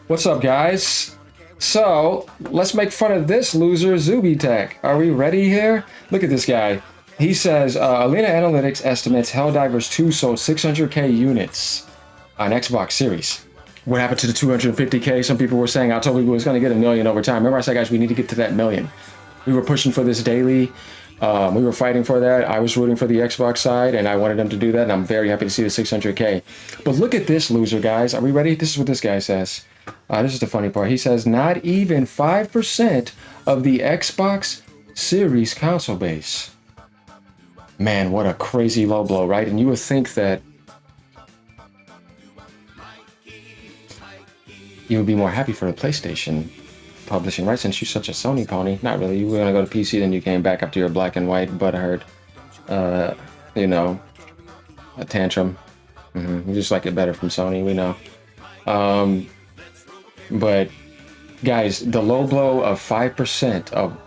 What's up, guys? So, let's make fun of this loser, Zubie Tech. Are we ready here? Look at this guy. He says, Alina Analytics estimates Helldivers 2 sold 600k units on Xbox Series. What happened to the 250k? Some people were saying, I told you we was going to get a million over time. Remember I said, guys, we need to get to that million. We were pushing for this daily. We were fighting for that. I was rooting for the Xbox side, and I wanted them to do that, and I'm very happy to see the 600k. But look at this loser, guys. Are we ready? This is what this guy says. This is the funny part. He says, not even 5% of the Xbox Series console base. Man, what a crazy low blow, right? And you would think that you would be more happy for the PlayStation publishing, right? Since you're such a Sony pony. Not really. You were going to go to PC, then you came back after your black and white butthurt, you know, a tantrum. You just like it better from Sony, we know. But guys, the low blow of 5% of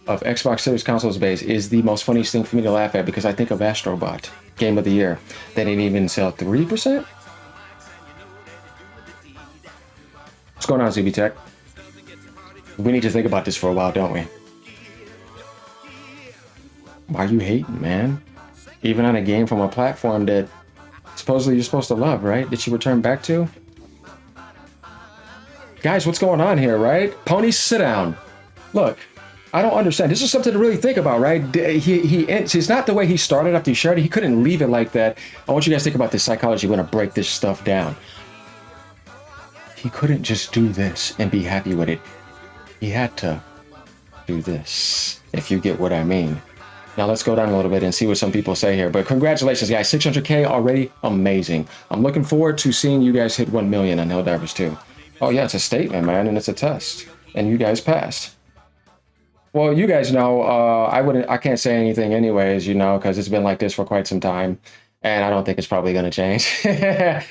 Xbox Series consoles base is the most funniest thing for me to laugh at, because I think of Astrobot, Game of the Year. They didn't even sell 3%? What's going on, Zubie Tech? We need to think about this for a while, don't we? Why are you hating, man? Even on a game from a platform that supposedly you're supposed to love, right? That you return back to? Guys, what's going on here, right? Pony, sit down. Look, I don't understand. This is something to really think about, right? It's not the way he started after he shared it. He couldn't leave it like that. I want you guys to think about this psychology. We're going to break this stuff down. He couldn't just do this and be happy with it. He had to do this, if you get what I mean. Now let's go down a little bit and see what some people say here. But congratulations, guys. 600k already. Amazing. I'm looking forward to seeing you guys hit 1 million on Helldivers 2. Oh yeah, it's a statement, man, and it's a test. And you guys passed. Well, you guys know, I can't say anything anyways, you know, because it's been like this for quite some time. And I don't think it's probably going to change. Hey,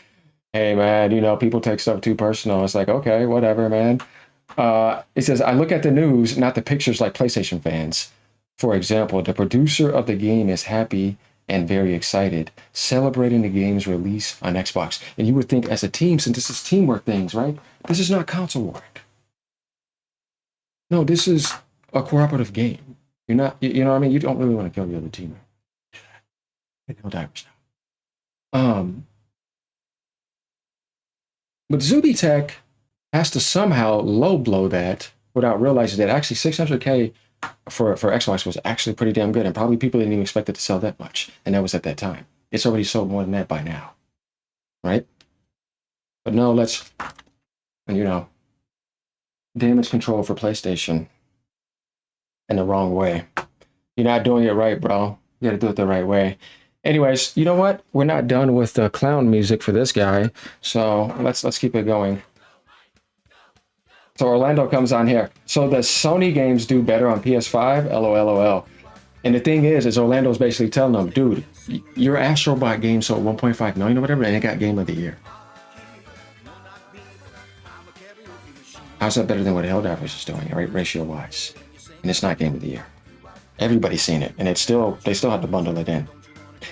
man, you know, people take stuff too personal. It's like, okay, whatever, man. It says, I look at the news, not the pictures like PlayStation fans. For example, the producer of the game is happy and very excited, celebrating the game's release on Xbox. And you would think as a team, since this is teamwork things, right? This is not console work. No, this is a cooperative game. You're not, you know what I mean? You don't really want to kill the other team. Helldivers now. But Zubie Tech has to somehow low blow that without realizing that actually 600k for Xbox was actually pretty damn good, and probably people didn't even expect it to sell that much, and that was at that time. It's already sold more than that by now, right? But no, let's, you know, damage control for PlayStation in the wrong way. You're not doing it right, bro. You gotta do it the right way. Anyways, you know what? We're not done with the clown music for this guy, so let's keep it going. So Orlando comes on here. So the Sony games do better on PS5? LOL. And the thing is Orlando's basically telling them, dude, your Astrobot game sold 1.5 million or whatever, and it got Game of the Year. How's that better than what Helldivers is doing, right? Ratio-wise. And it's not Game of the Year. Everybody's seen it, and they still have to bundle it in.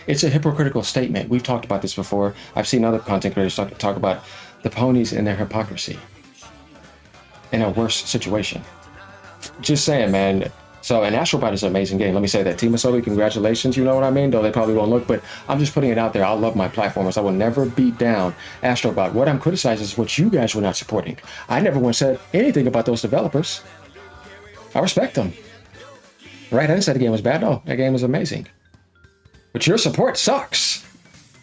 It's a hypocritical statement. We've talked about this before. I've seen other content creators talk about the ponies and their hypocrisy in a worse situation. Just saying, man. So, and Astrobot is an amazing game. Let me say that. Team Asoli, congratulations. You know what I mean? Though they probably won't look, but I'm just putting it out there. I love my platformers. I will never beat down Astrobot. What I'm criticizing is what you guys were not supporting. I never once said anything about those developers. I respect them. Right? I didn't say the game was bad. No, that game was amazing. But your support sucks.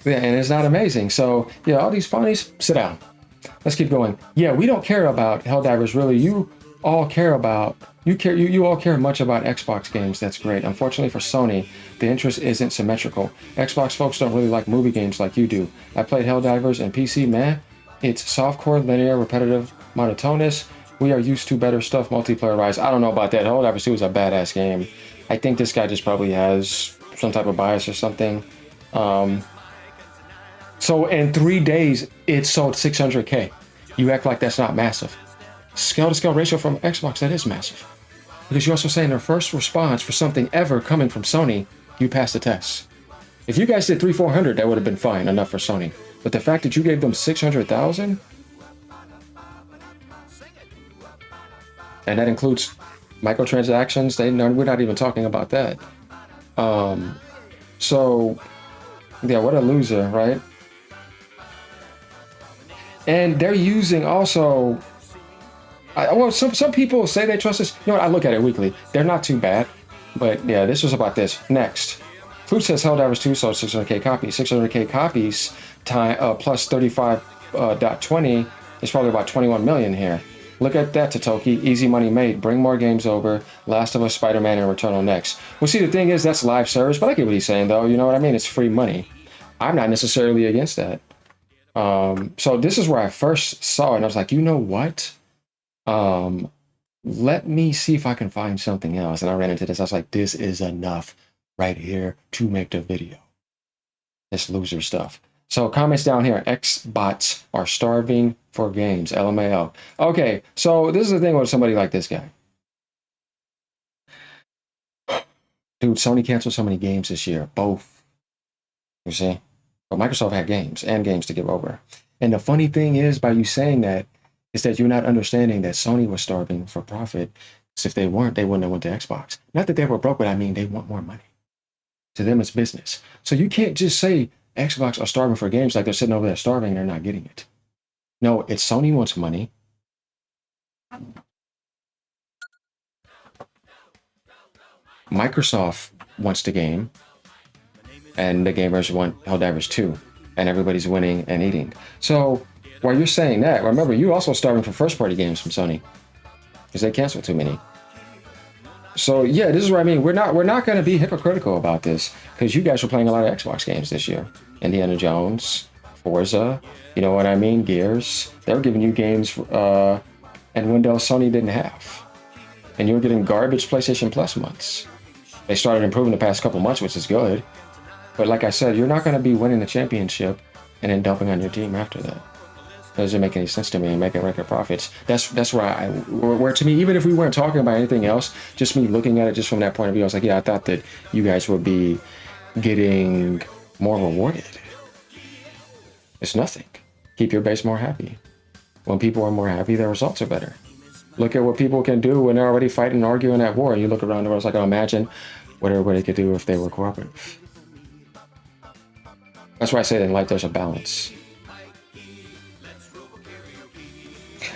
Yeah, and it's not amazing. So, yeah, all these ponies, sit down. Let's keep going. Yeah, we don't care about Helldivers, really. You all care about, you all care much about Xbox games. That's great. Unfortunately for Sony, the interest isn't symmetrical. Xbox folks don't really like movie games like you do. I played Helldivers and PC, man. It's softcore, linear, repetitive, monotonous. We are used to better stuff multiplayer-wise. I don't know about that. Helldivers 2 is a badass game. I think this guy just probably has some type of bias or something. So in 3 days, it sold 600k. You act like that's not massive. Scale-to-scale ratio from Xbox, that is massive. Because you're also saying their first response for something ever coming from Sony, you passed the test. If you guys did 300-400, that would have been fine enough for Sony. But the fact that you gave them 600,000, and that includes microtransactions, we're not even talking about that. So yeah, what a loser, right? And they're using also. Well, some people say they trust us. You know what? I look at it weekly. They're not too bad, but yeah, this was about this. Next, Food says Helldivers 2 sold 600K copies. 600K copies plus 35.20 is probably about 21 million here. Look at that, Totoki. Easy money made. Bring more games over. Last of Us, Spider-Man, and Returnal next. Well, see, the thing is, that's live service, but I get what he's saying, though. You know what I mean? It's free money. I'm not necessarily against that. So this is where I first saw it, and I was like, you know what? Let me see if I can find something else. And I ran into this. I was like, this is enough right here to make the video. This loser stuff. So comments down here, Xbots are starving for games, LMAO. Okay, so this is the thing with somebody like this guy. Dude, Sony canceled so many games this year, both. You see? But Microsoft had games and games to give over. And the funny thing is, by you saying that, is that you're not understanding that Sony was starving for profit. Because if they weren't, they wouldn't have went to Xbox. Not that they were broke, but I mean, they want more money. To them, it's business. So you can't just say Xbox are starving for games like they're sitting over there starving and they're not getting it. No, it's Sony wants money. Microsoft wants the game. And the gamers want Helldivers 2. And everybody's winning and eating. So while you're saying that, remember, you're also starving for first-party games from Sony. Because they canceled too many. So yeah, this is what I mean. We're not going to be hypocritical about this, because you guys were playing a lot of Xbox games this year. Indiana Jones, Forza, you know what I mean? Gears. They were giving you games and Windows Sony didn't have. And you were getting garbage PlayStation Plus months. They started improving the past couple months, which is good. But like I said, you're not going to be winning the championship and then dumping on your team after that. That doesn't make any sense to me, and making record profits. That's where to me, even if we weren't talking about anything else, just me looking at it just from that point of view, I was like, yeah, I thought that you guys would be getting more rewarded. It's nothing. Keep your base more happy. When people are more happy, their results are better. Look at what people can do when they're already fighting and arguing at war. You look around the world, it's like, oh, imagine what everybody could do if they were cooperative. That's why I say that in life there's a balance.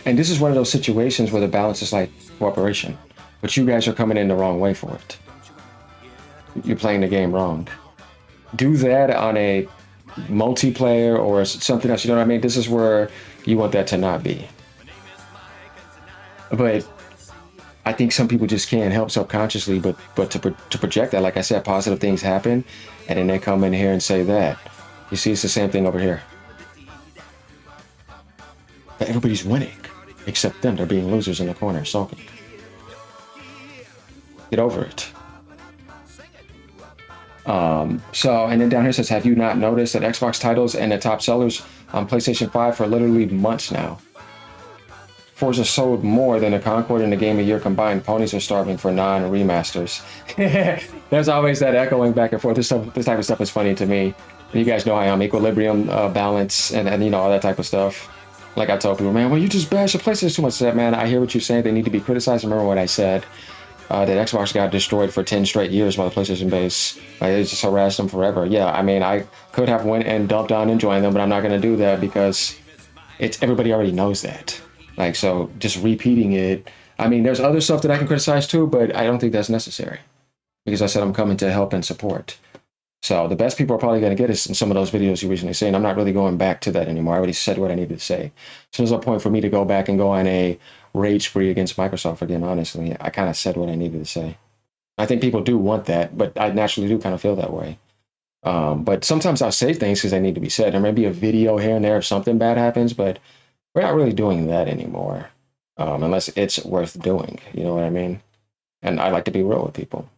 And this is one of those situations where the balance is like cooperation. But you guys are coming in the wrong way for it. You're playing the game wrong. Do that on a multiplayer or something else. You know what I mean? This is where you want that to not be. But I think some people just can't help subconsciously but to project that. Like I said, positive things happen, and then they come in here and say that. You see, it's the same thing over here. But everybody's winning, except them. They're being losers in the corner, sulking. Get over it. So, and then down here says, have you not noticed that Xbox titles and the top sellers on PlayStation 5 for literally months now? Forza sold more than the Concord and the Game of Year combined. Ponies are starving for non-remasters. There's always that echoing back and forth. This type of stuff is funny to me. You guys know I am. Equilibrium, balance, and you know, all that type of stuff. Like I told people, man, well, you just bash the PlayStation too much. That, man, I hear what you're saying. They need to be criticized. Remember what I said. That Xbox got destroyed for 10 straight years by the PlayStation base. It just harassed them forever. Yeah, I mean, I could have went and dumped on enjoying them, but I'm not going to do that because everybody already knows that. Like, so just repeating it. I mean, there's other stuff that I can criticize too, but I don't think that's necessary because I said I'm coming to help and support. So the best people are probably going to get is in some of those videos you recently seen. I'm not really going back to that anymore. I already said what I needed to say. So there's no point for me to go back and go on a rage spree against Microsoft again, honestly. I kind of said what I needed to say. I think people do want that, but I naturally do kind of feel that way. But sometimes I'll say things because they need to be said. There may be a video here and there if something bad happens, but we're not really doing that anymore, unless it's worth doing. You know what I mean? And I like to be real with people.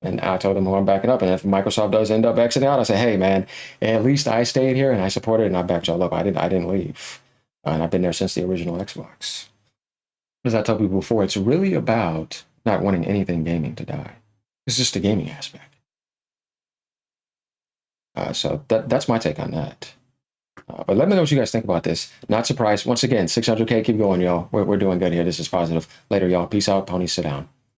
And I told them who I'm backing up. And if Microsoft does end up exiting out, I say, hey, man, at least I stayed here and I supported it and I backed y'all up. I didn't leave. And I've been there since the original Xbox. As I told people before, it's really about not wanting anything gaming to die. It's just the gaming aspect. So that's my take on that. But let me know what you guys think about this. Not surprised. Once again, 600K. Keep going, y'all. We're doing good here. This is positive. Later, y'all. Peace out. Pony, sit down.